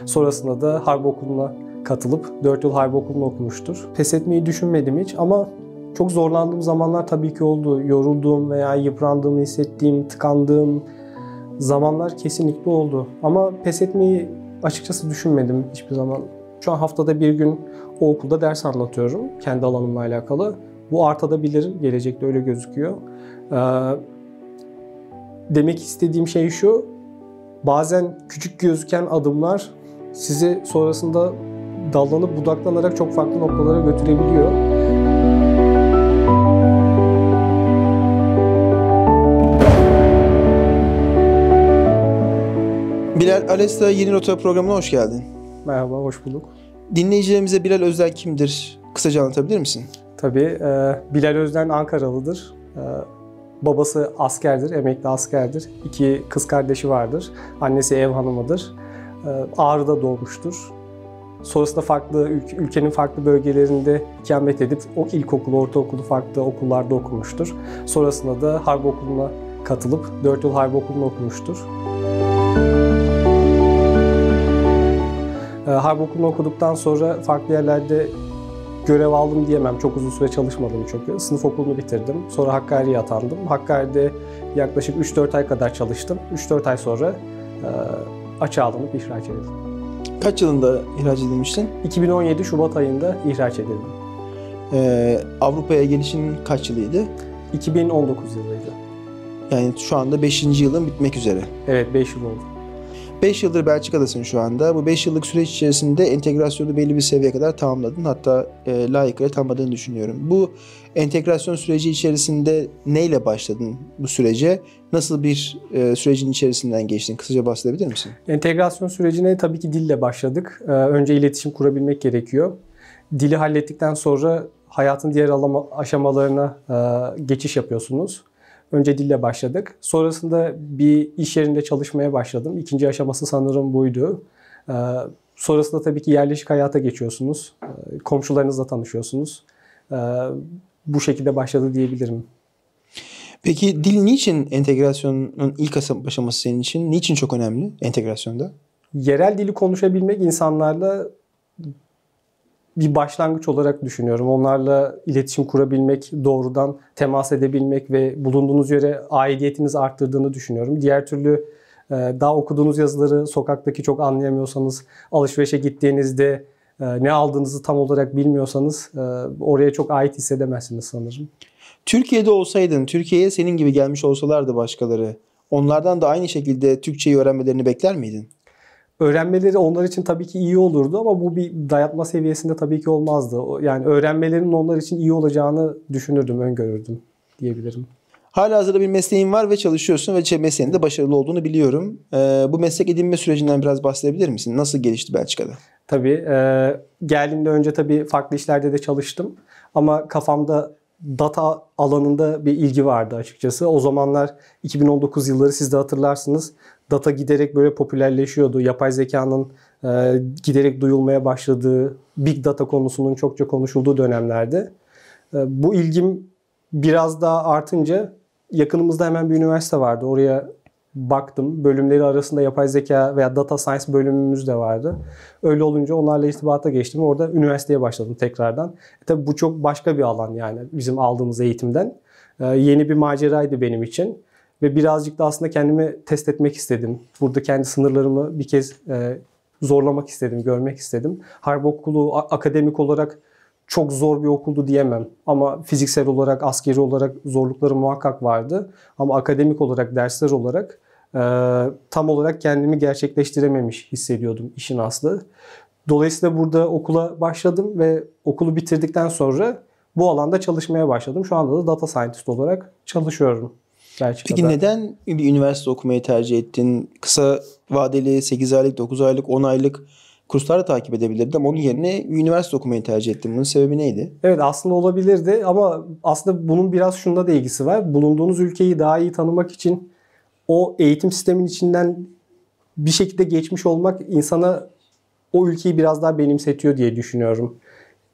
Sonrasında da harp okuluna katılıp 4 yıl harp okulunu okumuştur. Pes etmeyi düşünmedim hiç ama çok zorlandığım zamanlar tabii ki oldu. Yorulduğum veya yıprandığımı hissettiğim, tıkandığım zamanlar kesinlikle oldu. Ama pes etmeyi açıkçası düşünmedim hiçbir zaman. Şu an haftada bir gün o okulda ders anlatıyorum kendi alanımla alakalı. Bu artabilir, gelecekte öyle gözüküyor. Demek istediğim şey şu, bazen küçük gözüken adımlar sizi sonrasında dallanıp budaklanarak çok farklı noktalara götürebiliyor. Bilal Alesta Yeni Rota programına hoş geldin. Merhaba, hoş bulduk. Dinleyicilerimize Bilal Özden kimdir? Kısaca anlatabilir misin? Tabii, Bilal Özden Ankaralıdır. Babası askerdir, emekli askerdir. 2 kız kardeşi vardır. Annesi ev hanımıdır. Ağrı'da doğmuştur. Sonrasında farklı ülkenin farklı bölgelerinde ikamet edip o ilkokulu, ortaokulu farklı okullarda okumuştur. Sonrasında da harp okuluna katılıp 4 yıl harp okulunu okumuştur. Harp okulunu okuduktan sonra farklı yerlerde görev aldım diyemem. Çok uzun süre çalışmadım çünkü. Sınıf okulunu bitirdim. Sonra Hakkari'ye atandım. Hakkari'de yaklaşık 3-4 ay kadar çalıştım. 3-4 ay sonra açığa alınıp ihraç edildim. Kaç yılında ihraç edilmiştin? 2017 Şubat ayında ihraç edildim. Avrupa'ya gelişin kaç yılıydı? 2019 yılıydı. Yani şu anda 5. yılın bitmek üzere. Evet, 5 yıl oldu. 5 yıldır Belçika'dasın şu anda. Bu 5 yıllık süreç içerisinde entegrasyonu belli bir seviyeye kadar tamamladın. Hatta layıkıyla tamamladığını düşünüyorum. Bu entegrasyon süreci içerisinde neyle başladın bu sürece? Nasıl bir sürecin içerisinden geçtin? Kısaca bahsedebilir misin? Entegrasyon sürecine tabii ki dille başladık. Önce iletişim kurabilmek gerekiyor. Dili hallettikten sonra hayatın diğer aşamalarına geçiş yapıyorsunuz. Önce dille başladık. Sonrasında bir iş yerinde çalışmaya başladım. 2. aşaması sanırım buydu. Sonrasında tabii ki yerleşik hayata geçiyorsunuz. Komşularınızla tanışıyorsunuz. Bu şekilde başladı diyebilirim. Peki dil niçin entegrasyonun ilk aşaması senin için? Niçin çok önemli entegrasyonda? Yerel dili konuşabilmek insanlarla bir başlangıç olarak düşünüyorum. Onlarla iletişim kurabilmek, doğrudan temas edebilmek ve bulunduğunuz yere aidiyetinizi arttırdığını düşünüyorum. Diğer türlü daha okuduğunuz yazıları sokaktaki çok anlayamıyorsanız, alışverişe gittiğinizde ne aldığınızı tam olarak bilmiyorsanız oraya çok ait hissedemezsiniz sanırım. Türkiye'de olsaydın, Türkiye'ye senin gibi gelmiş olsalardı başkaları, onlardan da aynı şekilde Türkçeyi öğrenmelerini bekler miydin? Öğrenmeleri onlar için tabii ki iyi olurdu ama bu bir dayatma seviyesinde tabii ki olmazdı. Yani öğrenmelerinin onlar için iyi olacağını düşünürdüm, öngörürdüm diyebilirim. Halihazırda bir mesleğin var ve çalışıyorsun ve mesleğinde de başarılı olduğunu biliyorum. Bu meslek edinme sürecinden biraz bahsedebilir misin? Nasıl gelişti Belçika'da? Tabii. Geldiğimde önce tabii farklı işlerde de çalıştım. Ama kafamda data alanında bir ilgi vardı açıkçası. O zamanlar 2019 yılları siz de hatırlarsınız. Data giderek böyle popülerleşiyordu. Yapay zekanın giderek duyulmaya başladığı, big data konusunun çokça konuşulduğu dönemlerde. Bu ilgim biraz daha artınca yakınımızda hemen bir üniversite vardı. Oraya baktım. Bölümleri arasında yapay zeka veya data science bölümümüz de vardı. Öyle olunca onlarla irtibata geçtim. Orada üniversiteye başladım tekrardan. Tabii bu çok başka bir alan yani bizim aldığımız eğitimden. Yeni bir maceraydı benim için. Ve birazcık da aslında kendimi test etmek istedim. Burada kendi sınırlarımı bir kez zorlamak istedim, görmek istedim. Harp okulu akademik olarak çok zor bir okuldu diyemem. Ama fiziksel olarak, askeri olarak zorlukları muhakkak vardı. Ama akademik olarak, dersler olarak tam olarak kendimi gerçekleştirememiş hissediyordum işin aslı. Dolayısıyla burada okula başladım ve okulu bitirdikten sonra bu alanda çalışmaya başladım. Şu anda da data scientist olarak çalışıyorum Belçika'da. Peki neden bir üniversite okumayı tercih ettin? Kısa vadeli 8 aylık, 9 aylık, 10 aylık kurslar da takip edebilirdin ama onun yerine üniversite okumayı tercih ettin. Bunun sebebi neydi? Evet, aslında olabilirdi ama aslında bunun biraz şunda da ilgisi var. Bulunduğunuz ülkeyi daha iyi tanımak için o eğitim sistemin içinden bir şekilde geçmiş olmak insana o ülkeyi biraz daha benimsetiyor diye düşünüyorum.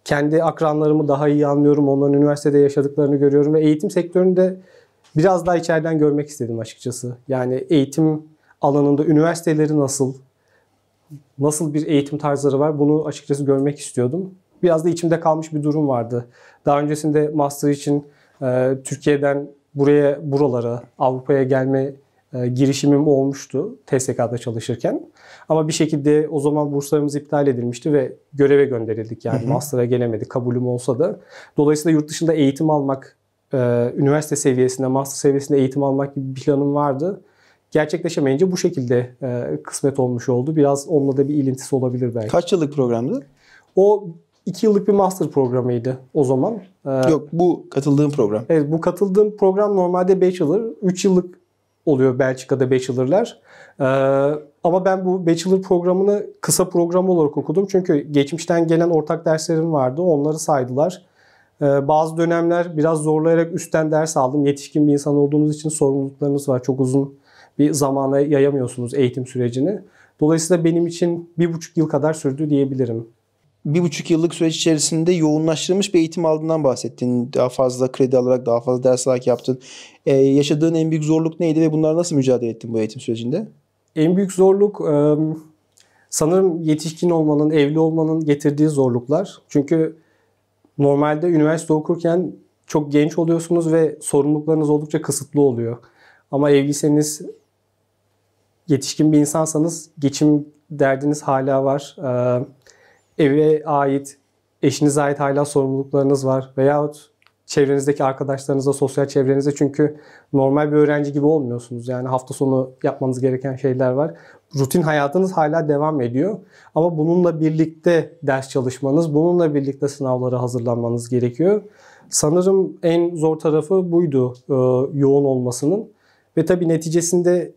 Kendi akranlarımı daha iyi anlıyorum. Onların üniversitede yaşadıklarını görüyorum ve eğitim sektörünü de biraz daha içeriden görmek istedim açıkçası. Yani eğitim alanında üniversiteleri nasıl, nasıl bir eğitim tarzları var bunu açıkçası görmek istiyordum. Biraz da içimde kalmış bir durum vardı. Daha öncesinde master için Türkiye'den buralara, Avrupa'ya gelme girişimim olmuştu TSK'da çalışırken. Ama bir şekilde o zaman burslarımız iptal edilmişti ve göreve gönderildik. Yani master'a gelemedik, kabulüm olsa da. Dolayısıyla yurt dışında eğitim almak, üniversite seviyesinde, master seviyesinde eğitim almak gibi bir planım vardı. Gerçekleşemeyince bu şekilde kısmet olmuş oldu. Biraz onunla da bir ilintisi olabilir belki. Kaç yıllık programdı? O 2 yıllık bir master programıydı o zaman. Yok, bu katıldığım program. Evet, bu katıldığım program normalde bachelor. 3 yıllık oluyor Belçika'da bachelor'lar. Ama ben bu bachelor programını kısa program olarak okudum. Çünkü geçmişten gelen ortak derslerim vardı. Onları saydılar. Bazı dönemler biraz zorlayarak üstten ders aldım. Yetişkin bir insan olduğunuz için sorumluluklarınız var. Çok uzun bir zamana yayamıyorsunuz eğitim sürecini. Dolayısıyla benim için 1,5 yıl kadar sürdü diyebilirim. 1,5 yıllık süreç içerisinde yoğunlaştırılmış bir eğitim aldığından bahsettin. Daha fazla kredi alarak, daha fazla ders alarak yaptın. Yaşadığın en büyük zorluk neydi ve bunlarla nasıl mücadele ettin bu eğitim sürecinde? En büyük zorluk sanırım yetişkin olmanın, evli olmanın getirdiği zorluklar. Çünkü normalde üniversite okurken çok genç oluyorsunuz ve sorumluluklarınız oldukça kısıtlı oluyor. Ama evliyseniz, yetişkin bir insansanız geçim derdiniz hala var. Eve ait, eşinize ait hala sorumluluklarınız var. Veyahut çevrenizdeki arkadaşlarınıza, sosyal çevrenize, çünkü normal bir öğrenci gibi olmuyorsunuz. Yani hafta sonu yapmanız gereken şeyler var. Rutin hayatınız hala devam ediyor. Ama bununla birlikte ders çalışmanız, bununla birlikte sınavlara hazırlanmanız gerekiyor. Sanırım en zor tarafı buydu yoğun olmasının. Ve tabii neticesinde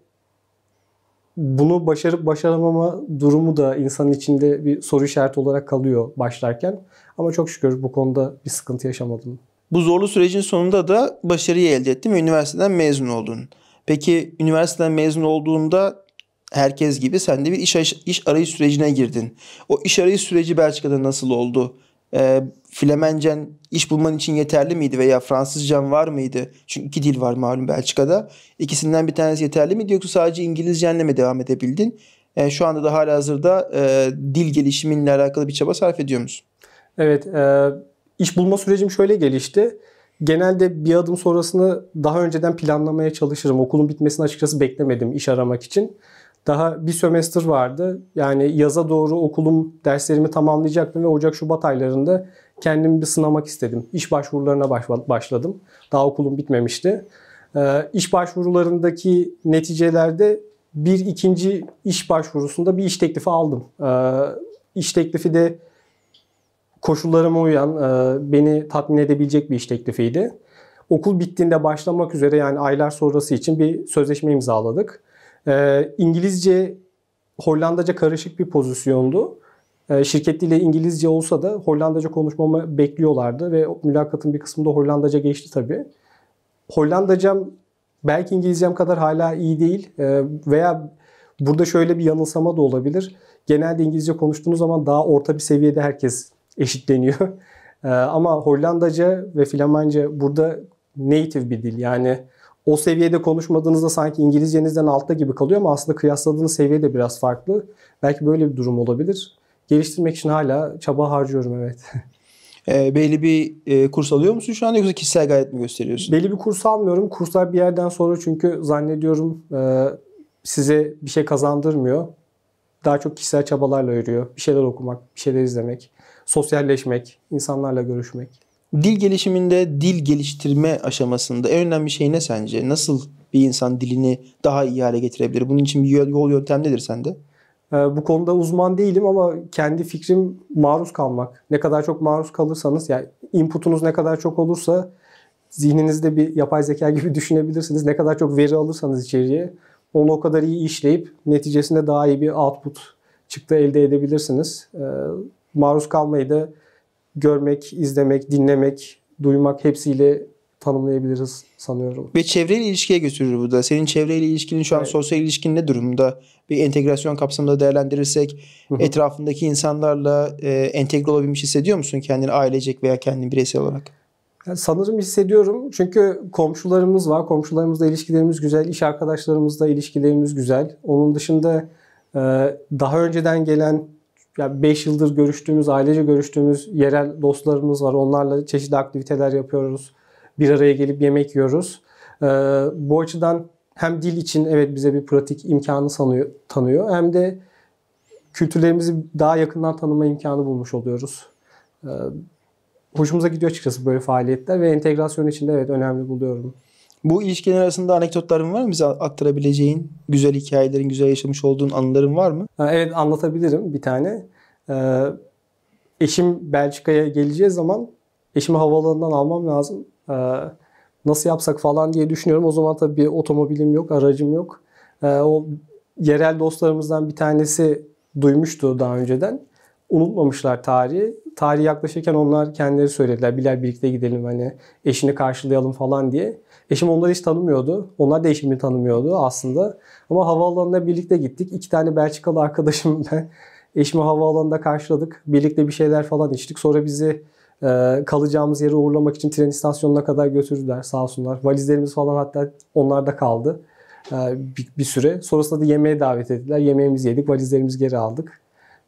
bunu başarıp başaramama durumu da insanın içinde bir soru işareti olarak kalıyor başlarken. Ama çok şükür bu konuda bir sıkıntı yaşamadım. Bu zorlu sürecin sonunda da başarıyı elde ettin ve üniversiteden mezun oldun. Peki üniversiteden mezun olduğunda herkes gibi sen de bir iş arayış sürecine girdin. O iş arayış süreci Belçika'da nasıl oldu? Flemencen iş bulman için yeterli miydi veya Fransızcan var mıydı? Çünkü 2 dil var malum Belçika'da. İkisinden bir tanesi yeterli miydi yoksa sadece İngilizcenle mi devam edebildin? Şu anda da halihazırda dil gelişiminle alakalı bir çaba sarf ediyor musun? Evet, iş bulma sürecim şöyle gelişti. Genelde bir adım sonrasını daha önceden planlamaya çalışırım. Okulun bitmesini açıkçası beklemedim iş aramak için. Daha bir sömestr vardı. Yani yaza doğru okulum derslerimi tamamlayacaktım ve Ocak-Şubat aylarında kendimi bir sınamak istedim. İş başvurularına başladım. Daha okulum bitmemişti. İş başvurularındaki neticelerde bir ikinci iş başvurusunda bir iş teklifi aldım. İş teklifi de koşullarıma uyan, beni tatmin edebilecek bir iş teklifiydi. Okul bittiğinde başlamak üzere, yani aylar sonrası için bir sözleşme imzaladık. İngilizce, Hollandaca karışık bir pozisyondu. Şirket dili İngilizce olsa da Hollandaca konuşmamı bekliyorlardı ve mülakatın bir kısmında Hollandaca geçti tabii. Hollandacam belki İngilizcem kadar hala iyi değil veya burada şöyle bir yanılsama da olabilir. Genelde İngilizce konuştuğunuz zaman daha orta bir seviyede herkes eşitleniyor. Ama Hollandaca ve Flamanca burada native bir dil. Yani o seviyede konuşmadığınızda sanki İngilizcenizden altta gibi kalıyor ama aslında kıyasladığınız seviye de biraz farklı. Belki böyle bir durum olabilir. Geliştirmek için hala çaba harcıyorum, evet. Belli bir kurs alıyor musun şu anda yoksa kişisel gayret mi gösteriyorsun? Belli bir kurs almıyorum. Kurslar bir yerden sonra, çünkü zannediyorum size bir şey kazandırmıyor. Daha çok kişisel çabalarla yürüyor. Bir şeyler okumak, bir şeyler izlemek, sosyalleşmek, insanlarla görüşmek. Dil gelişiminde, dil geliştirme aşamasında en önemli şey ne sence? Nasıl bir insan dilini daha iyi hale getirebilir? Bunun için bir yol yöntem nedir sende? Bu konuda uzman değilim ama kendi fikrim maruz kalmak. Ne kadar çok maruz kalırsanız, yani inputunuz ne kadar çok olursa zihninizde bir yapay zeka gibi düşünebilirsiniz. Ne kadar çok veri alırsanız içeriye onu o kadar iyi işleyip neticesinde daha iyi bir output çıktı elde edebilirsiniz. Maruz kalmayı da görmek, izlemek, dinlemek, duymak hepsiyle tanımlayabiliriz sanıyorum. Ve çevreyle ilişkiye götürür bu da. Senin çevreyle ilişkinin şu an Evet. sosyal ilişkin ne durumda? Bir entegrasyon kapsamında değerlendirirsek etrafındaki insanlarla entegre olabilmiş hissediyor musun kendini ailecek veya kendini bireysel olarak? Yani sanırım hissediyorum. Çünkü komşularımız var. Komşularımızla ilişkilerimiz güzel. İş arkadaşlarımızla ilişkilerimiz güzel. Onun dışında Daha önceden gelen, yani 5 yıldır görüştüğümüz, ailece görüştüğümüz yerel dostlarımız var. Onlarla çeşitli aktiviteler yapıyoruz. Bir araya gelip yemek yiyoruz. Bu açıdan hem dil için evet bize bir pratik imkanı tanıyor, hem de kültürlerimizi daha yakından tanıma imkanı bulmuş oluyoruz. Hoşumuza gidiyor açıkçası böyle faaliyetler ve entegrasyon için de evet önemli buluyorum. Bu ilişkiler arasında anekdotların var mı? Bize aktarabileceğin, güzel hikayelerin, güzel yaşamış olduğun anıların var mı? Evet, anlatabilirim bir tane. Eşim Belçika'ya geleceği zaman eşimi havaalanından almam lazım. Nasıl yapsak falan diye düşünüyorum. O zaman tabii bir otomobilim yok, aracım yok. O yerel dostlarımızdan bir tanesi duymuştu daha önceden. Unutmamışlar tarihi. Tarih yaklaşırken onlar kendileri söylediler. Bilal birlikte gidelim, hani eşini karşılayalım falan diye. Eşim onları hiç tanımıyordu. Onlar da eşimi tanımıyordu aslında. Ama havaalanına birlikte gittik. 2 tane Belçikalı arkadaşım ben. Eşimi havaalanında karşıladık. Birlikte bir şeyler falan içtik. Sonra bizi kalacağımız yere uğurlamak için tren istasyonuna kadar götürdüler sağ olsunlar. Valizlerimiz falan hatta onlarda kaldı bir süre. Sonrasında da yemeğe davet ettiler. Yemeğimizi yedik. Valizlerimizi geri aldık.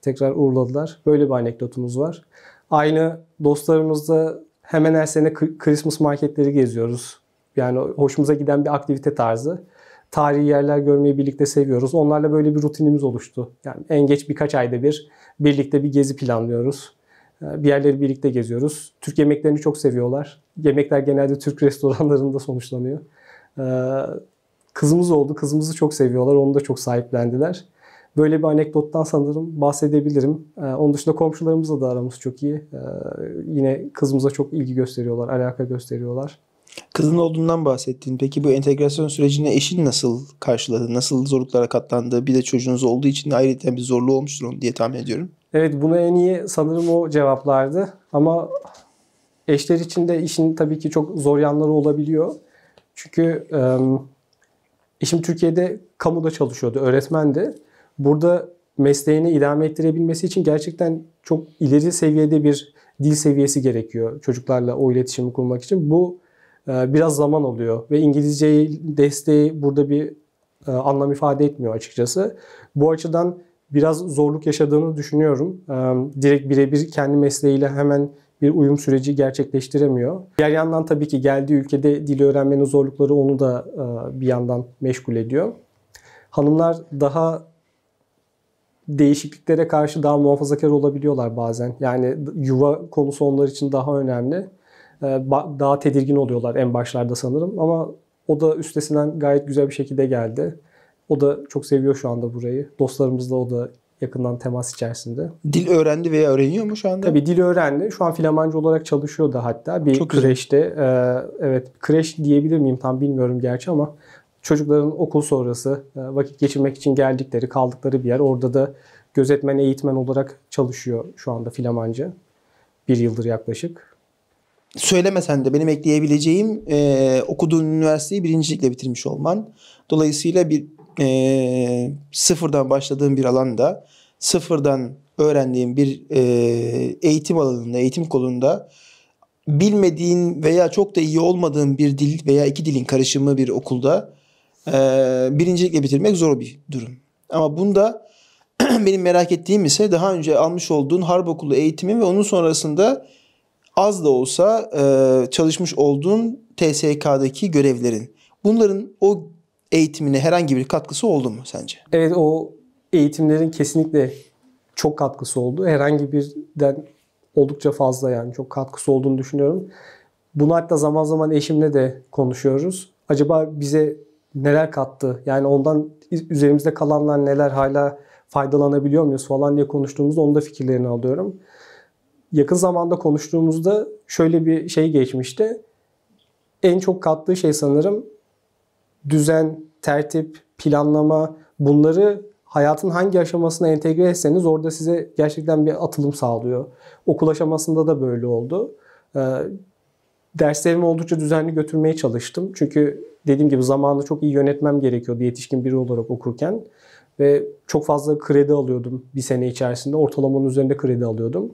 Tekrar uğurladılar. Böyle bir anekdotumuz var. Aynı dostlarımızla hemen her sene Christmas marketleri geziyoruz. Yani hoşumuza giden bir aktivite tarzı. Tarihi yerler görmeyi birlikte seviyoruz. Onlarla böyle bir rutinimiz oluştu. Yani en geç birkaç ayda bir birlikte bir gezi planlıyoruz. Bir yerleri birlikte geziyoruz. Türk yemeklerini çok seviyorlar. Yemekler genelde Türk restoranlarında sonuçlanıyor. Kızımız oldu. Kızımızı çok seviyorlar. Onu da çok sahiplendiler. Böyle bir anekdottan sanırım bahsedebilirim. Onun dışında komşularımızla da aramız çok iyi. Yine kızımıza çok ilgi gösteriyorlar, alaka gösteriyorlar. Kızın olduğundan bahsettin. Peki bu entegrasyon sürecini eşin nasıl karşıladı? Nasıl zorluklara katlandı? Bir de çocuğunuz olduğu için ayrıca bir zorluğu olmuştur onu diye tahmin ediyorum. Evet, bunu en iyi sanırım o cevaplardı. Ama eşler için de işin tabii ki çok zor yanları olabiliyor. Çünkü eşim Türkiye'de kamuda çalışıyordu, öğretmendi. Burada mesleğini idame ettirebilmesi için gerçekten çok ileri seviyede bir dil seviyesi gerekiyor çocuklarla o iletişimi kurmak için. Bu biraz zaman oluyor ve İngilizce desteği burada bir anlam ifade etmiyor açıkçası. Bu açıdan biraz zorluk yaşadığını düşünüyorum. Direkt birebir kendi mesleğiyle hemen bir uyum süreci gerçekleştiremiyor. Diğer yandan tabii ki geldiği ülkede dil öğrenmenin zorlukları onu da bir yandan meşgul ediyor. Hanımlar daha değişikliklere karşı daha muhafazakar olabiliyorlar bazen. Yani yuva konusu onlar için daha önemli. Daha tedirgin oluyorlar en başlarda sanırım. Ama o da üstesinden gayet güzel bir şekilde geldi. O da çok seviyor şu anda burayı. Dostlarımızla o da yakından temas içerisinde. Dil öğrendi veya öğreniyor mu şu anda? Tabii dil öğrendi. Şu an Flamancı olarak çalışıyor da hatta. Bir çok kreşte. Evet, kreş diyebilir miyim tam bilmiyorum gerçi ama çocukların okul sonrası vakit geçirmek için geldikleri, kaldıkları bir yer. Orada da gözetmen, eğitmen olarak çalışıyor şu anda Flamancı. 1 yıldır yaklaşık. Söylemesen de benim ekleyebileceğim okuduğun üniversiteyi birincilikle bitirmiş olman. Dolayısıyla bir sıfırdan başladığım bir alanda, sıfırdan öğrendiğim bir eğitim alanında, eğitim kolunda bilmediğin veya çok da iyi olmadığın bir dil veya 2 dilin karışımı bir okulda birincilikle bitirmek zor bir durum. Ama bunda benim merak ettiğim ise daha önce almış olduğun harp okulu eğitimi ve onun sonrasında az da olsa çalışmış olduğun TSK'daki görevlerin. Bunların o eğitimine herhangi bir katkısı oldu mu sence? Evet, o eğitimlerin kesinlikle çok katkısı oldu. Herhangi birden oldukça fazla, yani çok katkısı olduğunu düşünüyorum. Bunu hatta zaman zaman eşimle de konuşuyoruz. Acaba bize neler kattı? Yani ondan üzerimizde kalanlar neler, hala faydalanabiliyor muyuz falan diye konuştuğumuzda onun da fikirlerini alıyorum. Yakın zamanda konuştuğumuzda şöyle bir şey geçmişti. En çok kattığı şey sanırım düzen, tertip, planlama, bunları hayatın hangi aşamasına entegre etseniz orada size gerçekten bir atılım sağlıyor. Okul aşamasında da böyle oldu. Derslerimi oldukça düzenli götürmeye çalıştım. Çünkü dediğim gibi zamanını çok iyi yönetmem gerekiyordu yetişkin biri olarak okurken. Ve çok fazla kredi alıyordum bir sene içerisinde. Ortalamanın üzerinde kredi alıyordum.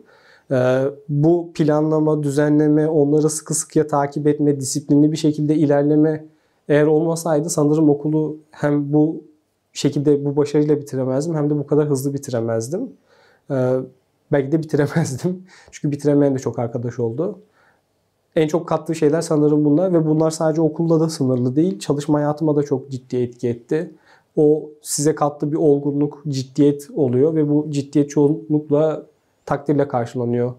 Bu planlama, düzenleme, onları sıkı sıkıya takip etme, disiplinli bir şekilde ilerleme eğer olmasaydı sanırım okulu hem bu şekilde bu başarıyla bitiremezdim hem de bu kadar hızlı bitiremezdim. Belki de bitiremezdim. Çünkü bitiremeyen de çok arkadaş oldu. En çok kattığı şeyler sanırım bunlar ve bunlar sadece okulda da sınırlı değil. Çalışma hayatıma da çok ciddi etki etti. O size kattığı bir olgunluk, ciddiyet oluyor ve bu ciddiyet çoğunlukla takdirle karşılanıyor,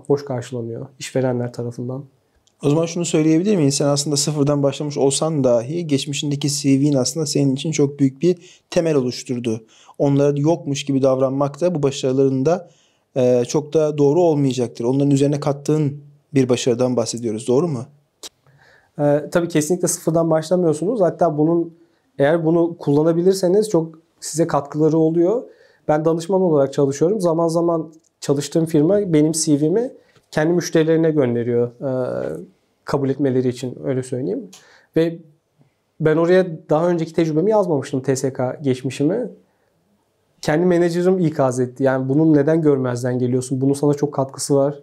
hoş karşılanıyor işverenler tarafından. O zaman şunu söyleyebilir miyiz? Sen aslında sıfırdan başlamış olsan dahi geçmişindeki CV'nin aslında senin için çok büyük bir temel oluşturdu. Onlara yokmuş gibi davranmak da bu başarılarında çok da doğru olmayacaktır. Onların üzerine kattığın bir başarıdan bahsediyoruz. Doğru mu? Tabii kesinlikle sıfırdan başlamıyorsunuz. Hatta eğer bunu kullanabilirseniz çok size katkıları oluyor. Ben danışman olarak çalışıyorum. Zaman zaman çalıştığım firma benim CV'mi kendi müşterilerine gönderiyor. Kabul etmeleri için öyle söyleyeyim. Ve ben oraya daha önceki tecrübemi yazmamıştım, TSK geçmişimi. Kendi menajerim ikaz etti. Yani bunun neden görmezden geliyorsun? Bunun sana çok katkısı var.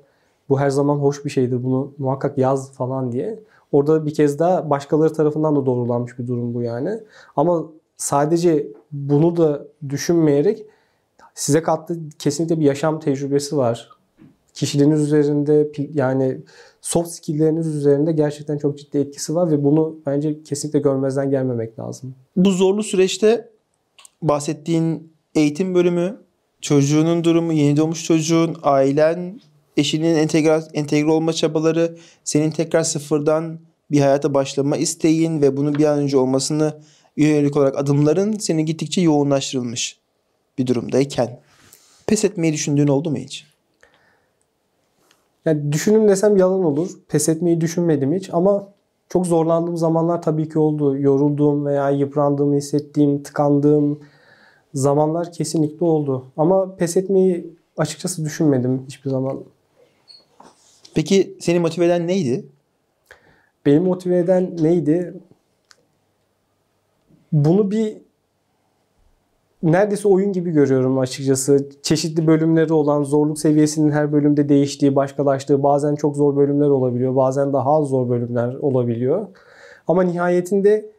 Bu her zaman hoş bir şeydir. Bunu muhakkak yaz falan diye. Orada bir kez daha başkaları tarafından da doğrulanmış bir durum bu yani. Ama sadece bunu da düşünmeyerek size kattığı kesinlikle bir yaşam tecrübesi var. Kişiliğiniz üzerinde yani soft skill'leriniz üzerinde gerçekten çok ciddi etkisi var ve bunu bence kesinlikle görmezden gelmemek lazım. Bu zorlu süreçte bahsettiğin eğitim bölümü, çocuğunun durumu, yeni doğmuş çocuğun, ailen, eşinin entegre olma çabaları, senin tekrar sıfırdan bir hayata başlama isteğin ve bunun bir an önce olmasını yönelik olarak adımların senin gittikçe yoğunlaştırılmış bir durumdayken pes etmeyi düşündüğün oldu mu hiç? Yani düşünün desem yalan olur. Pes etmeyi düşünmedim hiç ama çok zorlandığım zamanlar tabii ki oldu. Yorulduğum veya yıprandığımı hissettiğim, tıkandığım zamanlar kesinlikle oldu. Ama pes etmeyi açıkçası düşünmedim hiçbir zaman. Peki seni motive eden neydi? Beni motive eden neydi? Bunu neredeyse oyun gibi görüyorum açıkçası. Çeşitli bölümleri olan, zorluk seviyesinin her bölümde değiştiği, başkalaştığı, bazen çok zor bölümler olabiliyor, bazen daha az zor bölümler olabiliyor. Ama nihayetinde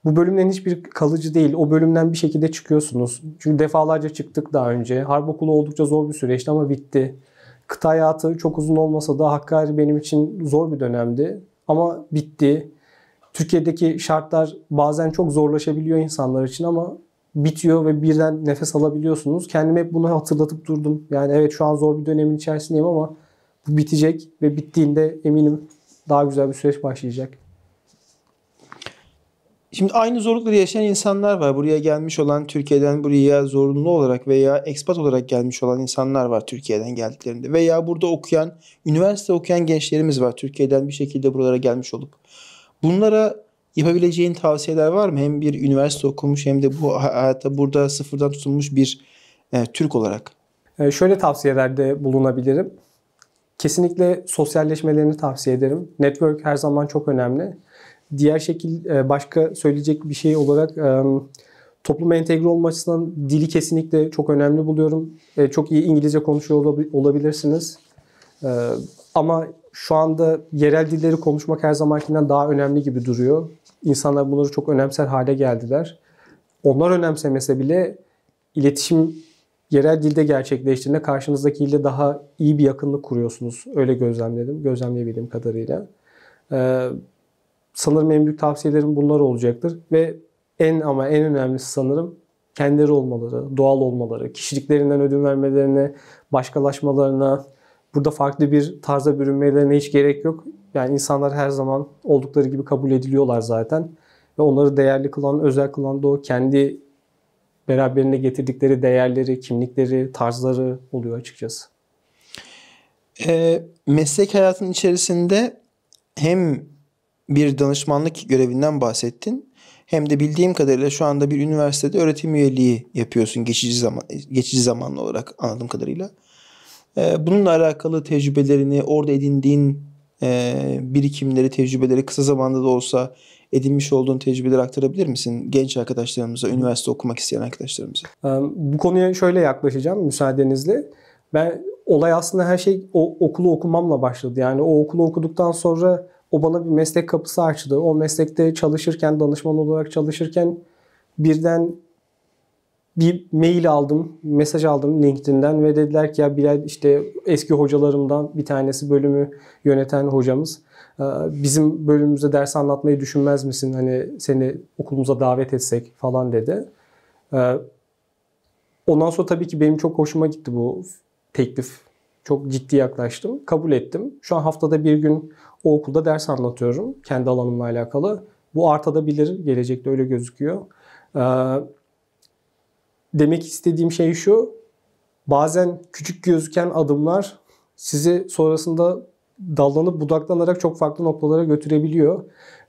bu bölümlerin hiçbir kalıcı değil. O bölümden bir şekilde çıkıyorsunuz. Çünkü defalarca çıktık daha önce. Harp okulu oldukça zor bir süreçti ama bitti. Kıta hayatı çok uzun olmasa da Hakkari benim için zor bir dönemdi. Ama bitti. Türkiye'deki şartlar bazen çok zorlaşabiliyor insanlar için ama bitiyor ve birden nefes alabiliyorsunuz. Kendime hep bunu hatırlatıp durdum. Yani evet şu an zor bir dönemin içerisindeyim ama bu bitecek ve bittiğinde eminim daha güzel bir süreç başlayacak. Şimdi aynı zorlukları yaşayan insanlar var. Buraya gelmiş olan, Türkiye'den buraya zorunlu olarak veya expat olarak gelmiş olan insanlar var Türkiye'den geldiklerinde. Veya burada okuyan, üniversite okuyan gençlerimiz var Türkiye'den bir şekilde buralara gelmiş olup. Bunlara yapabileceğin tavsiyeler var mı? Hem bir üniversite okumuş hem de bu hayatta burada sıfırdan tutulmuş bir Türk olarak. Şöyle tavsiyelerde bulunabilirim. Kesinlikle sosyalleşmelerini tavsiye ederim. Network her zaman çok önemli. Diğer başka söyleyecek bir şey olarak topluma entegre olma açısından dili kesinlikle çok önemli buluyorum. Çok iyi İngilizce konuşuyor olabilirsiniz. Ama şu anda yerel dilleri konuşmak her zamankinden daha önemli gibi duruyor. İnsanlar bunları çok önemser hale geldiler. Onlar önemsemese bile iletişim yerel dilde gerçekleştiğinde karşınızdakiyle daha iyi bir yakınlık kuruyorsunuz. Öyle gözlemleyebildiğim kadarıyla. Sanırım en büyük tavsiyelerim bunlar olacaktır. Ve en önemlisi sanırım kendileri olmaları, doğal olmaları, kişiliklerinden ödün vermelerine, başkalaşmalarına, burada farklı bir tarza bürünmelerine hiç gerek yok. Yani insanlar her zaman oldukları gibi kabul ediliyorlar zaten. Ve onları değerli kılan, özel kılan da o kendi beraberinde getirdikleri değerleri, kimlikleri, tarzları oluyor açıkçası. Meslek hayatının içerisinde hem bir danışmanlık görevinden bahsettin. Hem de bildiğim kadarıyla şu anda bir üniversitede öğretim üyeliği yapıyorsun geçici zamanlı olarak anladığım kadarıyla. Bununla alakalı tecrübelerini, orada edindiğin birikimleri, tecrübeleri kısa zamanda da olsa edinmiş olduğun tecrübeleri aktarabilir misin genç arkadaşlarımıza, üniversite okumak isteyen arkadaşlarımıza? Bu konuya şöyle yaklaşacağım müsaadenizle. Olay aslında her şey okulu okumamla başladı. Yani o okulu okuduktan sonra o bana bir meslek kapısı açtı. O meslekte çalışırken, danışman olarak çalışırken birden bir mail aldım, mesaj aldım LinkedIn'den ve dediler ki ya Bilal, işte eski hocalarımdan bir tanesi, bölümü yöneten hocamız. Bizim bölümümüzde ders anlatmayı düşünmez misin? Hani seni okulumuza davet etsek falan dedi. Ondan sonra tabii ki benim çok hoşuma gitti bu teklif. Çok ciddi yaklaştım. Kabul ettim. Şu an haftada bir gün o okulda ders anlatıyorum. Kendi alanımla alakalı. Bu artabilir. Gelecekte öyle gözüküyor. Demek istediğim şey şu. Bazen küçük gözüken adımlar sizi sonrasında dallanıp budaklanarak çok farklı noktalara götürebiliyor.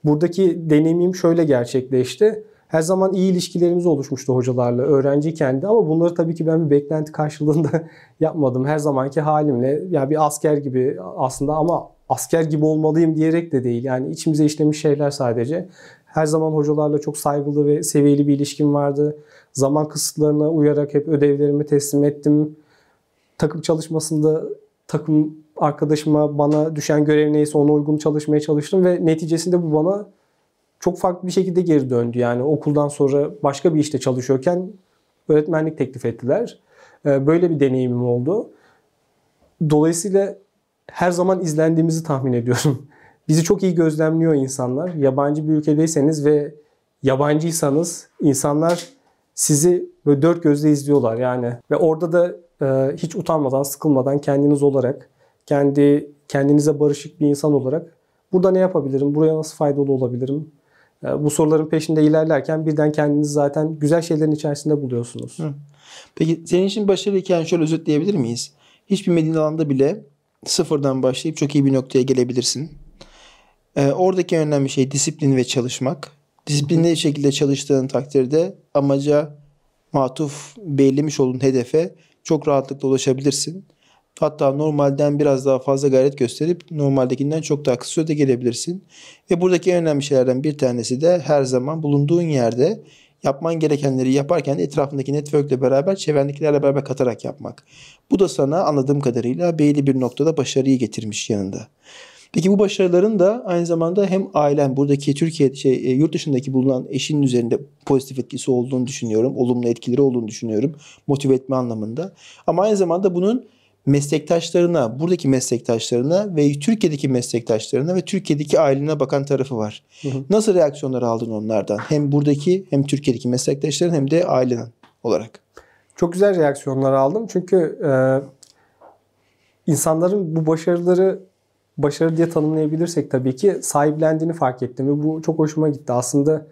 Buradaki deneyimim şöyle gerçekleşti. Her zaman iyi ilişkilerimiz oluşmuştu hocalarla öğrenciyken de, ama bunları tabii ki ben bir beklenti karşılığında yapmadım. Her zamanki halimle, yani bir asker gibi aslında, ama asker gibi olmalıyım diyerek de değil. Yani içimize işlemiş şeyler sadece. Her zaman hocalarla çok saygılı ve seviyeli bir ilişkim vardı. Zaman kısıtlarına uyarak hep ödevlerimi teslim ettim. Takım çalışmasında takım arkadaşıma bana düşen görev neyse ona uygun çalışmaya çalıştım ve neticesinde bu bana çok farklı bir şekilde geri döndü. Yani okuldan sonra başka bir işte çalışıyorken öğretmenlik teklif ettiler. Böyle bir deneyimim oldu. Dolayısıyla her zaman izlendiğimizi tahmin ediyorum. Bizi çok iyi gözlemliyor insanlar. Yabancı bir ülkedeyseniz ve yabancıysanız insanlar sizi böyle dört gözle izliyorlar yani. Ve orada da hiç utanmadan, sıkılmadan kendiniz olarak, kendinize barışık bir insan olarak burada ne yapabilirim, buraya nasıl faydalı olabilirim? Bu soruların peşinde ilerlerken birden kendinizi zaten güzel şeylerin içerisinde buluyorsunuz. Peki senin için başarılıyken şöyle özetleyebilir miyiz? Hiçbir bilmediğin alanda bile sıfırdan başlayıp çok iyi bir noktaya gelebilirsin. Oradaki en önemli şey disiplin ve çalışmak. Disiplinli şekilde çalıştığın takdirde amaca matuf belirlemiş olduğun hedefe çok rahatlıkla ulaşabilirsin. Hatta normalden biraz daha fazla gayret gösterip normaldekinden çok daha kısa sürede gelebilirsin. Ve buradaki en önemli şeylerden bir tanesi de her zaman bulunduğun yerde yapman gerekenleri yaparken etrafındaki network'le beraber, çevrendekilerle beraber katarak yapmak. Bu da sana anladığım kadarıyla belli bir noktada başarıyı getirmiş yanında. Peki bu başarıların da aynı zamanda hem ailen, buradaki yurt dışındaki bulunan eşinin üzerinde pozitif etkisi olduğunu düşünüyorum. Olumlu etkileri olduğunu düşünüyorum. Motive etme anlamında. Ama aynı zamanda bunun meslektaşlarına, buradaki meslektaşlarına ve Türkiye'deki meslektaşlarına ve Türkiye'deki ailene bakan tarafı var. Nasıl reaksiyonlar aldın onlardan? Hem buradaki hem Türkiye'deki meslektaşların hem de ailen olarak. Çok güzel reaksiyonlar aldım. Çünkü insanların bu başarı diye tanımlayabilirsek tabii ki sahiplendiğini fark ettim ve bu çok hoşuma gitti. Aslında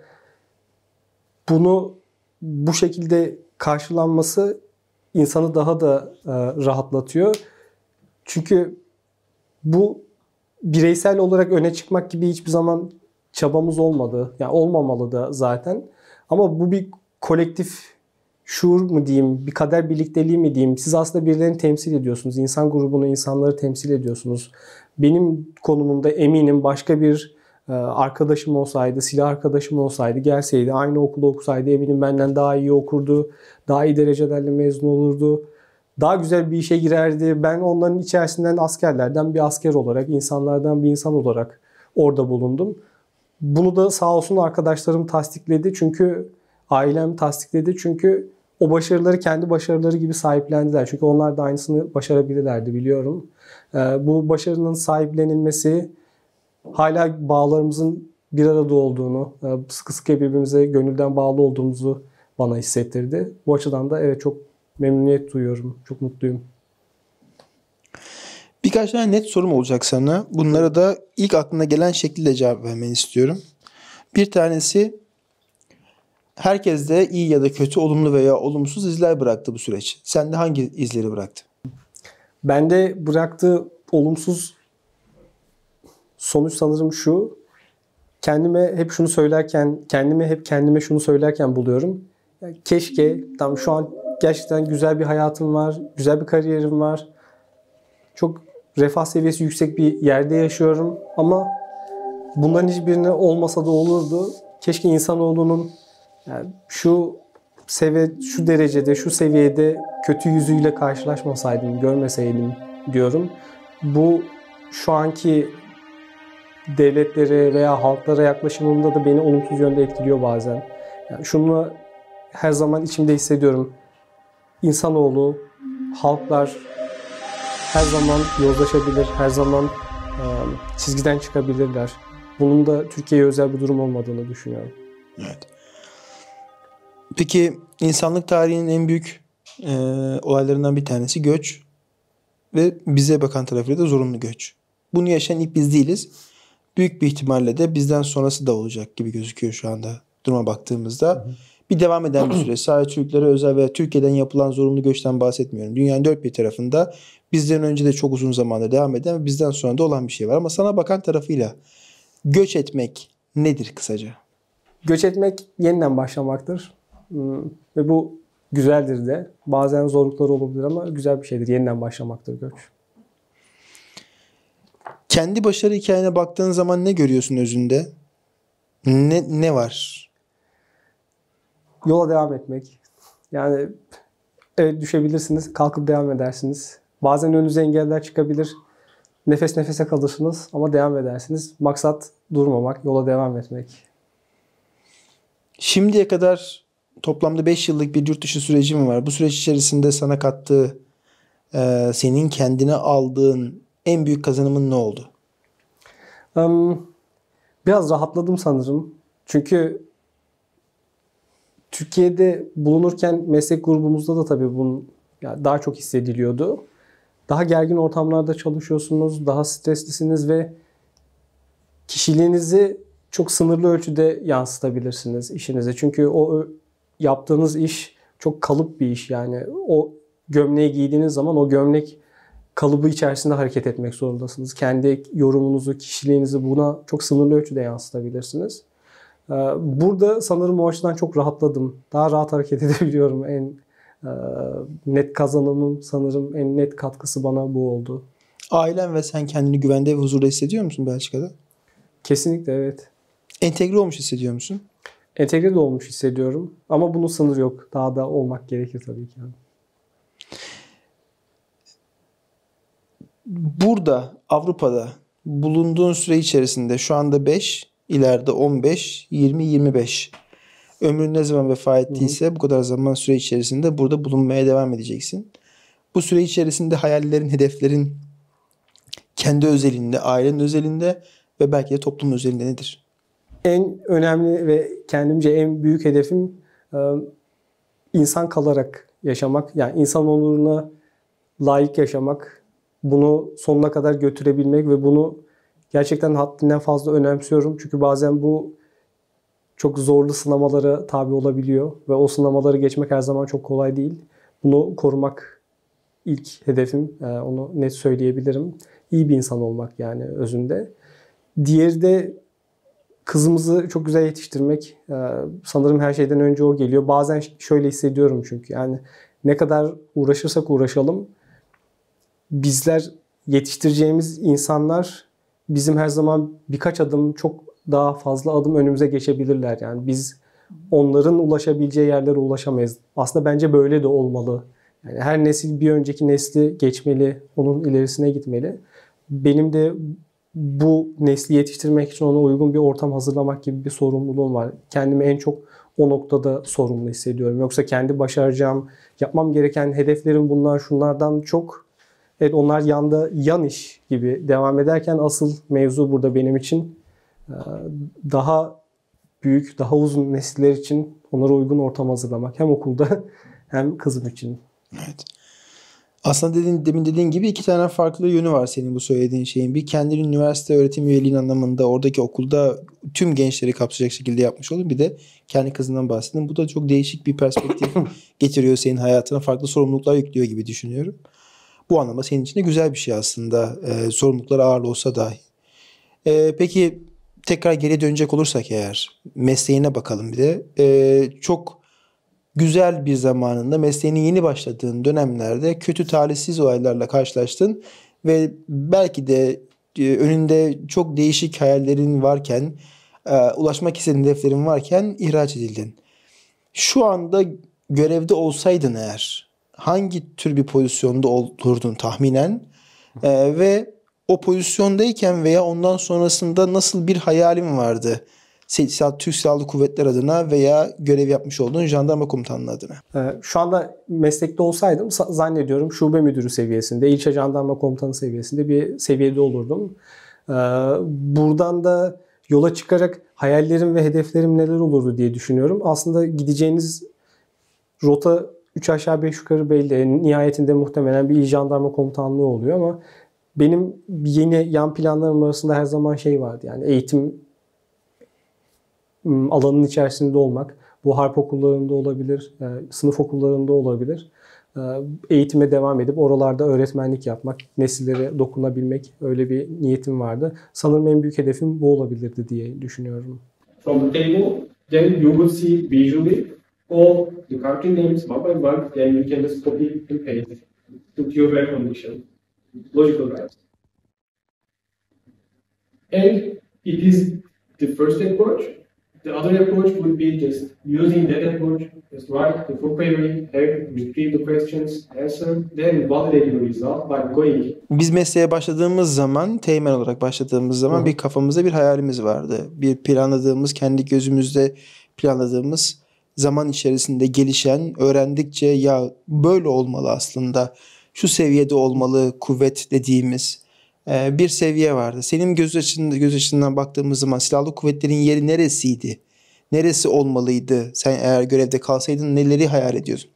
bunu bu şekilde karşılanması insanı daha da rahatlatıyor. Çünkü bu bireysel olarak öne çıkmak gibi hiçbir zaman çabamız olmadı. Yani olmamalı da zaten. Ama bu bir kolektif şuur mu diyeyim, bir kader birlikteliği mi diyeyim. Siz aslında birilerini temsil ediyorsunuz. İnsan grubunu, insanları temsil ediyorsunuz. Benim konumumda eminim başka bir arkadaşım olsaydı, silah arkadaşım olsaydı, gelseydi, aynı okulda okusaydı eminim benden daha iyi okurdu. Daha iyi derecelerle mezun olurdu. Daha güzel bir işe girerdi. Ben onların içerisinden, askerlerden bir asker olarak, insanlardan bir insan olarak orada bulundum. Bunu da sağ olsun arkadaşlarım tasdikledi. Çünkü ailem tasdikledi. Çünkü o başarıları kendi başarıları gibi sahiplendiler. Çünkü onlar da aynısını başarabilirlerdi, biliyorum. Bu başarının sahiplenilmesi, hala bağlarımızın bir arada olduğunu, sıkı sıkı birbirimize gönülden bağlı olduğumuzu bana hissettirdi. Bu açıdan da evet, çok memnuniyet duyuyorum. Çok mutluyum. Birkaç tane net sorum olacak sana. Bunlara da ilk aklına gelen şekilde cevap vermeni istiyorum. Bir tanesi, herkeste iyi ya da kötü, olumlu veya olumsuz izler bıraktı bu süreç. Sende hangi izleri bıraktı? Bende bıraktığı olumsuz sonuç sanırım şu. Kendime hep şunu söylerken buluyorum. Ya keşke, tam şu an gerçekten güzel bir hayatım var, güzel bir kariyerim var. Çok refah seviyesi yüksek bir yerde yaşıyorum ama bunların hiçbirine olmasa da olurdu. Keşke insanoğlunun yani şu derecede, şu seviyede kötü yüzüyle karşılaşmasaydım, görmeseydim diyorum. Bu şu anki devletlere veya halklara yaklaşımımda da beni olumsuz yönde etkiliyor bazen. Yani şunu her zaman içimde hissediyorum. İnsanoğlu, halklar her zaman yozlaşabilir, her zaman çizgiden çıkabilirler. Bunun da Türkiye'ye özel bir durum olmadığını düşünüyorum. Evet. Peki insanlık tarihinin en büyük olaylarından bir tanesi göç ve bize bakan tarafıyla da zorunlu göç. Bunu yaşayan ilk biz değiliz. Büyük bir ihtimalle de bizden sonrası da olacak gibi gözüküyor şu anda duruma baktığımızda. Bir devam eden bir süre. Sadece Türklere özel veya Türkiye'den yapılan zorunlu göçten bahsetmiyorum. Dünyanın dört bir tarafında bizden önce de çok uzun zamanda devam eden ve bizden sonra da olan bir şey var. Ama sana bakan tarafıyla göç etmek nedir kısaca? Göç etmek yeniden başlamaktır. Ve bu güzeldir de. Bazen zorlukları olabilir ama güzel bir şeydir. Yeniden başlamaktır göç. Kendi başarı hikayene baktığın zaman ne görüyorsun özünde? Ne var? Yola devam etmek. Yani evet, düşebilirsiniz, kalkıp devam edersiniz. Bazen önünüze engeller çıkabilir. Nefes nefese kalırsınız ama devam edersiniz. Maksat durmamak, yola devam etmek. Şimdiye kadar toplamda 5 yıllık bir yurt dışı süreci mi var? Bu süreç içerisinde sana kattığı, senin kendine aldığın en büyük kazanımın ne oldu? Biraz rahatladım sanırım. Çünkü Türkiye'de bulunurken meslek grubumuzda da tabii bunun yani daha çok hissediliyordu. Daha gergin ortamlarda çalışıyorsunuz, daha streslisiniz ve kişiliğinizi çok sınırlı ölçüde yansıtabilirsiniz işinize. Çünkü o yaptığınız iş çok kalıp bir iş. Yani o gömleği giydiğiniz zaman o gömlek kalıbı içerisinde hareket etmek zorundasınız. Kendi yorumunuzu, kişiliğinizi buna çok sınırlı ölçüde yansıtabilirsiniz. Burada sanırım o açıdan çok rahatladım. Daha rahat hareket edebiliyorum. En net kazanımım sanırım, en net katkısı bana bu oldu. Ailen ve sen kendini güvende ve huzurda hissediyor musun Belçika'da? Kesinlikle evet. Entegre olmuş hissediyor musun? Entegre de olmuş hissediyorum. Ama bunun sınırı yok. Daha da olmak gerekir tabii ki. Burada Avrupa'da bulunduğun süre içerisinde şu anda 5, ileride 15, 20, 25. Ömrün ne zaman vefa ettiyse bu kadar zaman süre içerisinde burada bulunmaya devam edeceksin. Bu süre içerisinde hayallerin, hedeflerin kendi özelinde, ailenin özelinde ve belki de toplum özelinde nedir? En önemli ve kendimce en büyük hedefim insan kalarak yaşamak. Yani insan onuruna layık yaşamak. Bunu sonuna kadar götürebilmek ve bunu gerçekten haddinden fazla önemsiyorum. Çünkü bazen bu çok zorlu sınamalara tabi olabiliyor ve o sınamaları geçmek her zaman çok kolay değil. Bunu korumak ilk hedefim. Onu net söyleyebilirim. İyi bir insan olmak yani özünde. Diğeri de kızımızı çok güzel yetiştirmek. Sanırım her şeyden önce o geliyor. Bazen şöyle hissediyorum çünkü yani ne kadar uğraşırsak uğraşalım bizler yetiştireceğimiz insanlar bizim her zaman birkaç adım çok daha fazla adım önümüze geçebilirler. Yani biz onların ulaşabileceği yerlere ulaşamayız. Aslında bence böyle de olmalı. Yani her nesil bir önceki nesli geçmeli, onun ilerisine gitmeli. Benim de bu nesli yetiştirmek için ona uygun bir ortam hazırlamak gibi bir sorumluluğum var. Kendimi en çok o noktada sorumlu hissediyorum. Yoksa kendi başaracağım, yapmam gereken hedeflerim bunlar şunlardan çok. Evet, onlar yan iş gibi devam ederken asıl mevzu burada benim için daha büyük, daha uzun nesiller için onlara uygun ortam hazırlamak. Hem okulda hem kızım için. Evet. Aslında demin dediğin gibi iki tane farklı yönü var senin bu söylediğin şeyin. Bir kendini üniversite öğretim üyeliğin anlamında oradaki okulda tüm gençleri kapsayacak şekilde yapmış oldun. Bir de kendi kızından bahsettin. Bu da çok değişik bir perspektif getiriyor senin hayatına. Farklı sorumluluklar yüklüyor gibi düşünüyorum. Bu anlamda senin için de güzel bir şey aslında. Sorumluluklar ağır olsa dahi. Peki tekrar geri dönecek olursak eğer mesleğine bakalım bir de. Çok güzel bir zamanında mesleğine yeni başladığın dönemlerde kötü talihsiz olaylarla karşılaştın ve belki de önünde çok değişik hayallerin varken, ulaşmak istediğin hedeflerin varken ihraç edildin. Şu anda görevde olsaydın eğer hangi tür bir pozisyonda olurdun tahminen ve o pozisyondayken veya ondan sonrasında nasıl bir hayalin vardı? Türk Silahlı Kuvvetler adına veya görev yapmış olduğun jandarma komutanlığı adına? Şu anda meslekte olsaydım zannediyorum şube müdürü seviyesinde, ilçe jandarma komutanı seviyesinde bir seviyede olurdum. Buradan da yola çıkarak hayallerim ve hedeflerim neler olurdu diye düşünüyorum. Aslında gideceğiniz rota 3 aşağı 5 yukarı belli. Nihayetinde muhtemelen bir il jandarma komutanlığı oluyor ama benim yeni yan planlarım arasında her zaman şey vardı. Yani eğitim alanının içerisinde olmak. Bu harp okullarında olabilir, sınıf okullarında olabilir. Eğitime devam edip oralarda öğretmenlik yapmak, nesillere dokunabilmek, öyle bir niyetim vardı. Sanırım en büyük hedefim bu olabilirdi diye düşünüyorum. From the table, then you will see visually all the country names one by one, then you can just copy and paste to your recommendation. Logical, right? And it is the first approach. The other approach would be just using that approach, just write the full query, retrieve the questions, answer, then validate your result by going. Biz mesleğe başladığımız zaman, teğmen olarak başladığımız zaman bir kafamızda bir hayalimiz vardı. Bir planladığımız, kendi gözümüzde planladığımız, zaman içerisinde gelişen, öğrendikçe ya böyle olmalı aslında, şu seviyede olmalı kuvvet dediğimiz bir seviye vardı. Senin göz açısından baktığımız zaman silahlı kuvvetlerin yeri neresiydi? Neresi olmalıydı? Sen eğer görevde kalsaydın neleri hayal ediyordun?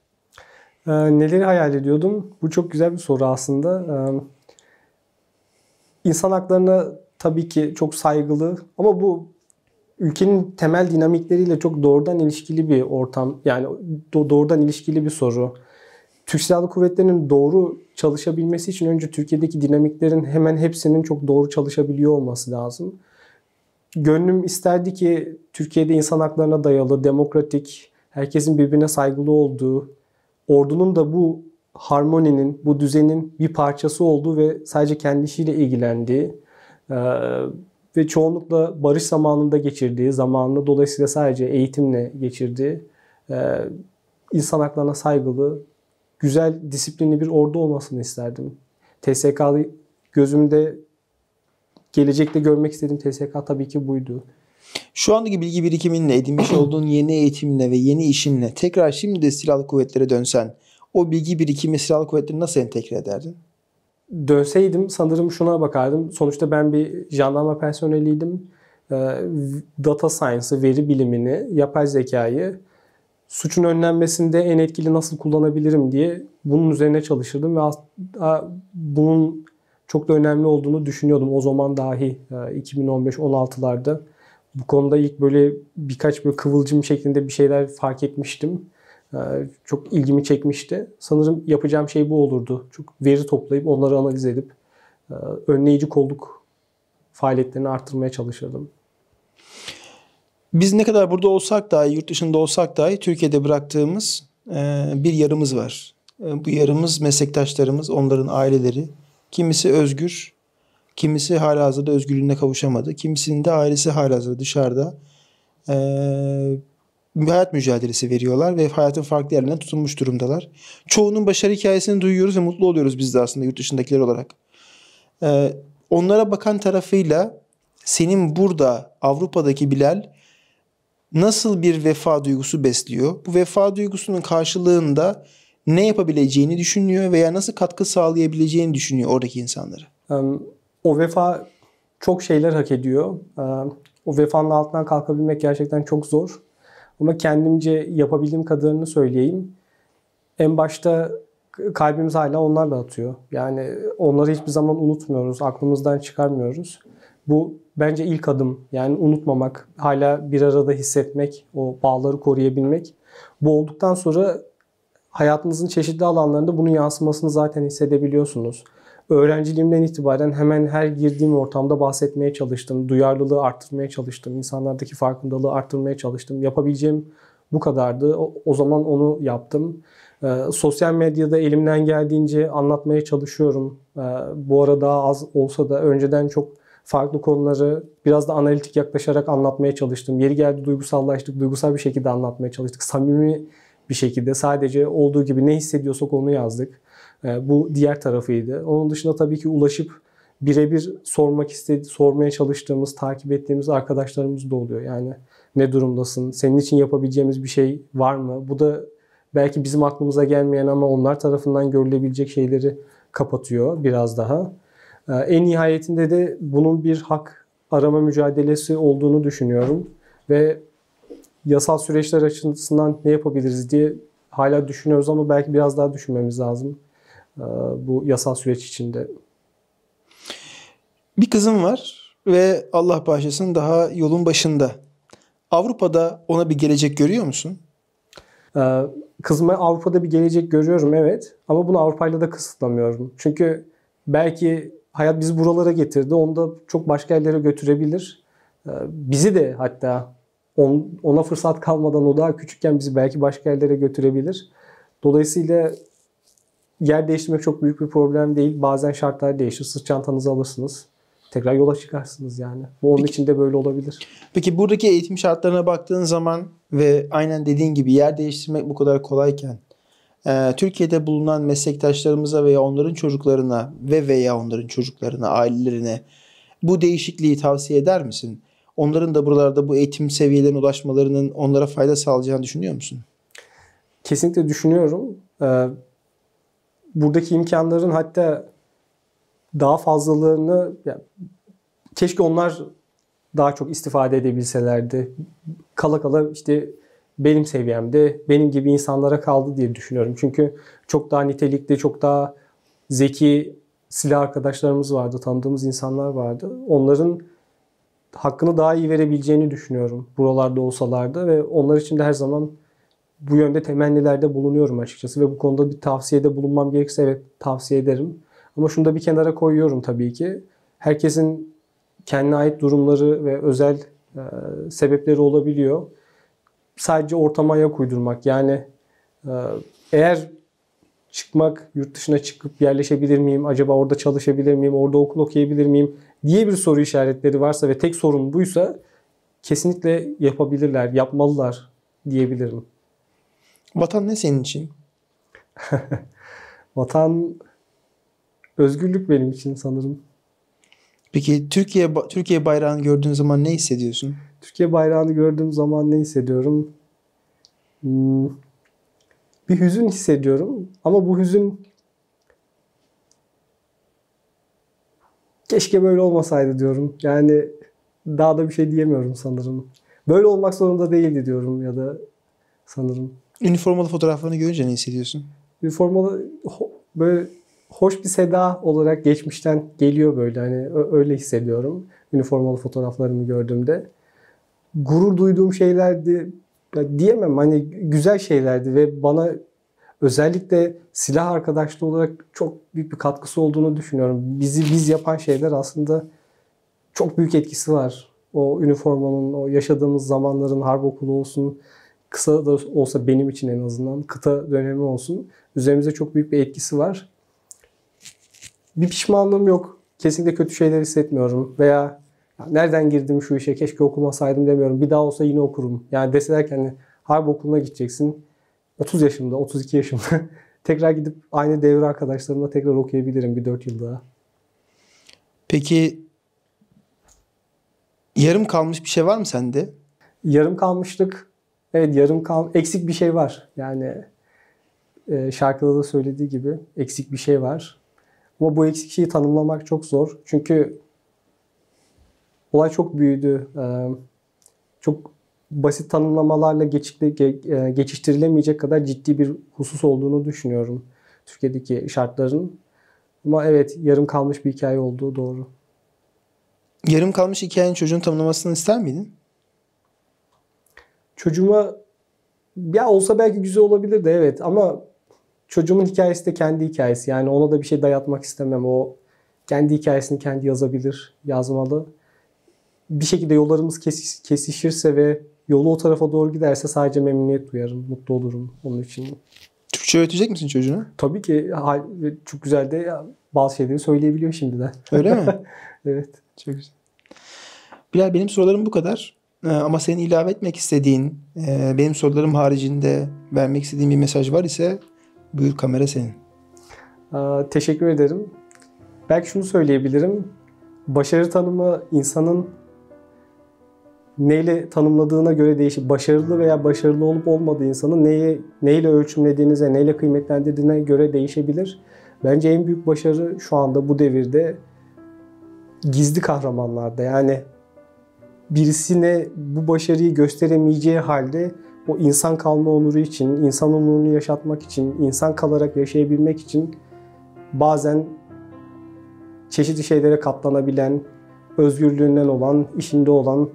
Neleri hayal ediyordum? Bu çok güzel bir soru aslında. İnsan haklarına tabii ki çok saygılı ama bu ülkenin temel dinamikleriyle çok doğrudan ilişkili bir ortam. Yani doğrudan ilişkili bir soru. Türk Silahlı Kuvvetleri'nin doğru çalışabilmesi için önce Türkiye'deki dinamiklerin hemen hepsinin çok doğru çalışabiliyor olması lazım. Gönlüm isterdi ki Türkiye'de insan haklarına dayalı, demokratik, herkesin birbirine saygılı olduğu, ordunun da bu harmoninin, bu düzenin bir parçası olduğu ve sadece kendi işiyle ilgilendiği ve çoğunlukla barış zamanında geçirdiği, zamanını dolayısıyla sadece eğitimle geçirdiği, insan haklarına saygılı, güzel, disiplinli bir ordu olmasını isterdim. TSK'lı gözümde gelecekte görmek istediğim TSK tabii ki buydu. Şu andaki bilgi birikiminle, edinmiş olduğun yeni eğitimle ve yeni işinle tekrar şimdi de silahlı kuvvetlere dönsen o bilgi birikimi silahlı kuvvetleri nasıl entegre ederdin? Dönseydim sanırım şuna bakardım. Sonuçta ben bir jandarma personeliydim. Data science'ı, veri bilimini, yapay zekayı suçun önlenmesinde en etkili nasıl kullanabilirim diye bunun üzerine çalışırdım ve bunun çok da önemli olduğunu düşünüyordum. O zaman dahi 2015-16'larda bu konuda ilk böyle birkaç böyle kıvılcım şeklinde bir şeyler fark etmiştim. Çok ilgimi çekmişti. Sanırım yapacağım şey bu olurdu. Çok veri toplayıp onları analiz edip önleyici kolluk faaliyetlerini arttırmaya çalışırdım. Biz ne kadar burada olsak dahi, yurt dışında olsak dahi Türkiye'de bıraktığımız bir yarımız var. Bu yarımız meslektaşlarımız, onların aileleri. Kimisi özgür, kimisi halihazırda özgürlüğüne kavuşamadı. Kimisinin de ailesi halihazırda dışarıda hayat mücadelesi veriyorlar ve hayatın farklı yerlerine tutunmuş durumdalar. Çoğunun başarı hikayesini duyuyoruz ve mutlu oluyoruz biz de aslında yurt dışındakiler olarak. Onlara bakan tarafıyla senin burada Avrupa'daki Bilal nasıl bir vefa duygusu besliyor? Bu vefa duygusunun karşılığında ne yapabileceğini düşünüyor veya nasıl katkı sağlayabileceğini düşünüyor oradaki insanlara? O vefa çok şeyler hak ediyor. O vefanın altından kalkabilmek gerçekten çok zor. Ama kendimce yapabildiğim kadarını söyleyeyim. En başta kalbimiz hala onlarla atıyor. Yani onları hiçbir zaman unutmuyoruz, aklımızdan çıkarmıyoruz. Bu bence ilk adım. Yani unutmamak, hala bir arada hissetmek, o bağları koruyabilmek. Bu olduktan sonra hayatınızın çeşitli alanlarında bunun yansımasını zaten hissedebiliyorsunuz. Öğrenciliğimden itibaren hemen her girdiğim ortamda bahsetmeye çalıştım. Duyarlılığı arttırmaya çalıştım. İnsanlardaki farkındalığı arttırmaya çalıştım. Yapabileceğim bu kadardı. O zaman onu yaptım. Sosyal medyada elimden geldiğince anlatmaya çalışıyorum. Bu ara daha az olsa da önceden çok farklı konuları biraz da analitik yaklaşarak anlatmaya çalıştım. Yeri geldi duygusallaştık, duygusal bir şekilde anlatmaya çalıştık. Samimi bir şekilde sadece olduğu gibi ne hissediyorsak onu yazdık. Bu diğer tarafıydı. Onun dışında tabii ki ulaşıp birebir sormaya çalıştığımız, takip ettiğimiz arkadaşlarımız da oluyor. Yani ne durumdasın? Senin için yapabileceğimiz bir şey var mı? Bu da belki bizim aklımıza gelmeyen ama onlar tarafından görülebilecek şeyleri kapatıyor biraz daha. En nihayetinde de bunun bir hak arama mücadelesi olduğunu düşünüyorum. Ve yasal süreçler açısından ne yapabiliriz diye hala düşünüyoruz ama belki biraz daha düşünmemiz lazım bu yasal süreç içinde. Bir kızım var ve Allah bağışlasın daha yolun başında. Avrupa'da ona bir gelecek görüyor musun? Kızıma Avrupa'da bir gelecek görüyorum, evet. Ama bunu Avrupa'yla da kısıtlamıyorum. Çünkü belki hayat bizi buralara getirdi. Onu da çok başka yerlere götürebilir. Bizi de hatta ona fırsat kalmadan o daha küçükken bizi belki başka yerlere götürebilir. Dolayısıyla yer değiştirmek çok büyük bir problem değil. Bazen şartlar değişir. Sırt çantanızı alırsınız. Tekrar yola çıkarsınız yani. Bu onun için de böyle olabilir. Peki buradaki eğitim şartlarına baktığın zaman ve aynen dediğin gibi yer değiştirmek bu kadar kolayken Türkiye'de bulunan meslektaşlarımıza veya onların çocuklarına veya onların çocuklarına, ailelerine bu değişikliği tavsiye eder misin? Onların da buralarda bu eğitim seviyelerine ulaşmalarının onlara fayda sağlayacağını düşünüyor musun? Kesinlikle düşünüyorum. Buradaki imkanların hatta daha fazlalığını keşke onlar daha çok istifade edebilselerdi. Kala kala işte benim seviyemde, benim gibi insanlara kaldı diye düşünüyorum. Çünkü çok daha nitelikli, çok daha zeki silah arkadaşlarımız vardı, tanıdığımız insanlar vardı. Onların hakkını daha iyi verebileceğini düşünüyorum buralarda olsalardı ve onlar için de her zaman bu yönde temennilerde bulunuyorum açıkçası ve bu konuda bir tavsiyede bulunmam gerekirse evet tavsiye ederim. Ama şunu da bir kenara koyuyorum tabii ki. Herkesin kendine ait durumları ve özel sebepleri olabiliyor. Sadece ortama ayak uydurmak. Yani eğer yurt dışına çıkıp yerleşebilir miyim? Acaba orada çalışabilir miyim? Orada okul okuyabilir miyim? Diye bir soru işaretleri varsa ve tek sorun buysa kesinlikle yapabilirler, yapmalılar diyebilirim. Vatan ne senin için? Vatan özgürlük benim için sanırım. Peki Türkiye bayrağını gördüğün zaman ne hissediyorsun? Türkiye bayrağını gördüğüm zaman ne hissediyorum? Bir hüzün hissediyorum. Ama bu hüzün keşke böyle olmasaydı diyorum. Yani daha da bir şey diyemiyorum sanırım. Böyle olmak zorunda değildi diyorum ya da sanırım. Üniformalı fotoğraflarını görünce ne hissediyorsun? Üniformalı böyle hoş bir seda olarak geçmişten geliyor böyle. Hani öyle hissediyorum üniformalı fotoğraflarımı gördüğümde. Gurur duyduğum şeylerdi. Ya diyemem, hani güzel şeylerdi ve bana özellikle silah arkadaşlığı olarak çok büyük bir katkısı olduğunu düşünüyorum. Bizi biz yapan şeyler aslında çok büyük etkisi var. O üniformanın, o yaşadığımız zamanların, harp okulu olsun, kısa da olsa benim için en azından kıta dönemi olsun. Üzerimize çok büyük bir etkisi var. Bir pişmanlığım yok. Kesinlikle kötü şeyler hissetmiyorum. Veya nereden girdim şu işe, keşke okumasaydım demiyorum. Bir daha olsa yine okurum. Yani deseler ki hani harp okuluna gideceksin. 30 yaşımda, 32 yaşımda tekrar gidip aynı devre arkadaşlarımla tekrar okuyabilirim bir 4 yıl daha. Peki yarım kalmış bir şey var mı sende? Yarım kalmışlık, evet eksik bir şey var. Yani şarkıda da söylediği gibi eksik bir şey var. Ama bu eksik şeyi tanımlamak çok zor. Çünkü olay çok büyüdü. Çok basit tanımlamalarla geçiştirilemeyecek kadar ciddi bir husus olduğunu düşünüyorum Türkiye'deki şartların. Ama evet, yarım kalmış bir hikaye olduğu doğru. Yarım kalmış hikayenin çocuğun tanımlamasını ister miydin? Çocuğuma ya olsa belki güzel olabilir de evet, ama çocuğumun hikayesi de kendi hikayesi. Yani ona da bir şey dayatmak istemem. O kendi hikayesini kendi yazabilir, yazmalı. Bir şekilde yollarımız kesişirse ve yolu o tarafa doğru giderse sadece memnuniyet duyarım, mutlu olurum onun için. Türkçe öğretecek misin çocuğuna? Tabii ki çok güzel de bazı şeyleri söyleyebiliyor şimdiden. Öyle mi? Evet. Çok güzel. Bilal, benim sorularım bu kadar. Ama senin ilave etmek istediğin, benim sorularım haricinde vermek istediğin bir mesaj var ise buyur, kamera senin. Teşekkür ederim. Belki şunu söyleyebilirim. Başarı tanımı insanın neyle tanımladığına göre değişir. Başarılı veya başarılı olup olmadığı insanın neyle ölçümlediğinize, neyle kıymetlendirdiğine göre değişebilir. Bence en büyük başarı şu anda bu devirde gizli kahramanlarda. Yani birisine bu başarıyı gösteremeyeceği halde o insan kalma onuru için, insan onurunu yaşatmak için, insan kalarak yaşayabilmek için bazen çeşitli şeylere katlanabilen, özgürlüğünden olan, işinde olan,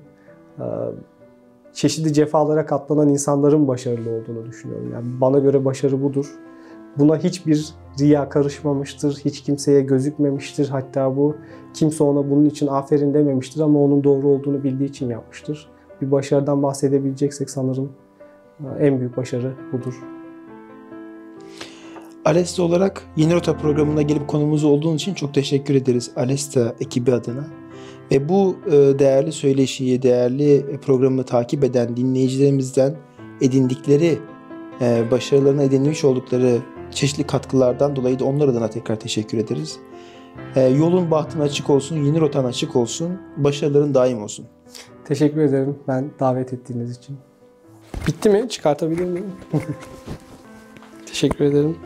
çeşitli cefalara katlanan insanların başarılı olduğunu düşünüyorum. Yani bana göre başarı budur. Buna hiçbir riya karışmamıştır, hiç kimseye gözükmemiştir. Hatta bu kimse ona bunun için aferin dememiştir ama onun doğru olduğunu bildiği için yapmıştır. Bir başarıdan bahsedebileceksek sanırım en büyük başarı budur. Alesta olarak Yeni Rota programına gelip konumuz olduğun için çok teşekkür ederiz Alesta ekibi adına. Ve bu değerli söyleşiyi, değerli programı takip eden dinleyicilerimizden edindikleri, başarılarına edinmiş oldukları çeşitli katkılardan dolayı da onlar adına tekrar teşekkür ederiz. Yolun bahtın açık olsun, yeni rotan açık olsun, başarıların daim olsun. Teşekkür ederim ben davet ettiğiniz için. Bitti mi? Çıkartabilir miyim? Teşekkür ederim.